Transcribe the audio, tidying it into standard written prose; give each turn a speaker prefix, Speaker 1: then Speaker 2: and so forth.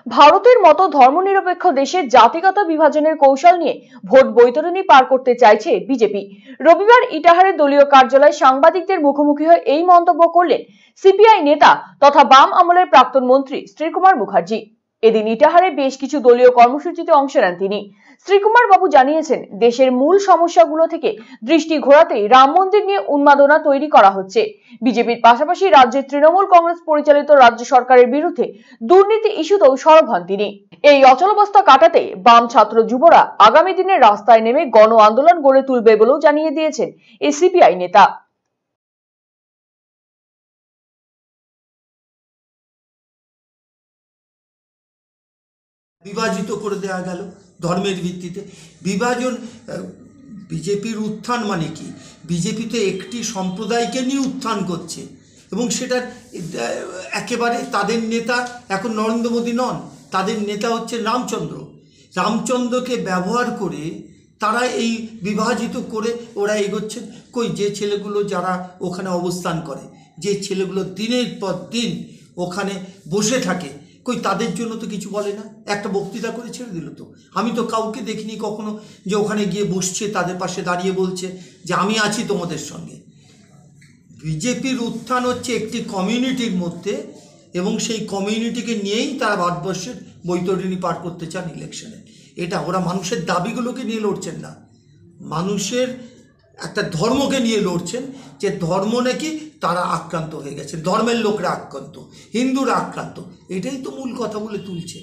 Speaker 1: ভারতের মতো ধর্মনিরপেক্ষ দেশে জাতিগত বিভাজনের কৌশল নিয়ে ভোট বৈতরণী পার করতে চাইছে বিজেপি। রবিবার ইটাহারে দলীয় কার্যালয়ে সাংবাদিকদের মুখোমুখি হয়ে এই মন্তব্য করলেন সিপিআই নেতা তথা বাম আমলের প্রাক্তন মন্ত্রী শ্রীকুমার মুখার্জি। এদিন ইটাহারে বেশ কিছু দলীয় কর্মসূচিতে অংশ নেন তিনি। শ্রীকুমার বাবু জানিয়েছেন, দেশের মূল সমস্যাগুলো থেকে দৃষ্টি ঘোরাতেই রাম মন্দির নিয়ে উন্মাদনা তৈরি করা হচ্ছে। বিজেপির পাশাপাশি রাজ্যের তৃণমূল কংগ্রেস পরিচালিত রাজ্য সরকারের বিরুদ্ধে দুর্নীতি ইস্যুতেও সরব হন তিনি। এই অচলাবস্থা কাটাতে বাম ছাত্র যুবরা আগামী দিনে রাস্তায় নেমে গণ আন্দোলন গড়ে তুলবে বলেও জানিয়ে দিয়েছেন এই সিপিআই নেতা।
Speaker 2: বিভাজিত করে দেওয়া গেল ধর্মের ভিত্তিতে। বিভাজন, বিজেপির উত্থান মানে কি? বিজেপি তো একটি সম্প্রদায়কে নিয়ে উত্থান করছে এবং সেটার একেবারে তাদের নেতা এখন নরেন্দ্র মোদী নন, তাদের নেতা হচ্ছে রামচন্দ্র। রামচন্দ্রকে ব্যবহার করে তারা এই বিভাজিত করে ওরা এগোচ্ছে। কই যে ছেলেগুলো যারা ওখানে অবস্থান করে, যে ছেলেগুলো দিনের পর দিন ওখানে বসে থাকে, কই তাদের জন্য তো কিছু বলে না। একটা বক্তৃতা করে ছেড়ে দিল। তো আমি তো কাউকে দেখিনি কখনো যে ওখানে গিয়ে বসছে, তাদের পাশে দাঁড়িয়ে বলছে যে আমি আছি তোমাদের সঙ্গে। বিজেপির উত্থান হচ্ছে একটি কমিউনিটির মধ্যে এবং সেই কমিউনিটিকে নিয়েই তারা ভারতবর্ষের বৈতরণী পার করতে চান ইলেকশনে। এটা ওরা মানুষের দাবিগুলোকে নিয়ে লড়ছেন না, মানুষের একটা ধর্মকে নিয়ে লড়ছেন, যে ধর্ম নাকি তারা আক্রান্ত হয়ে গেছে, ধর্মের লোকরা আক্রান্ত, হিন্দুরা আক্রান্ত। এটাই তো মূল কথা বলে তুলছে।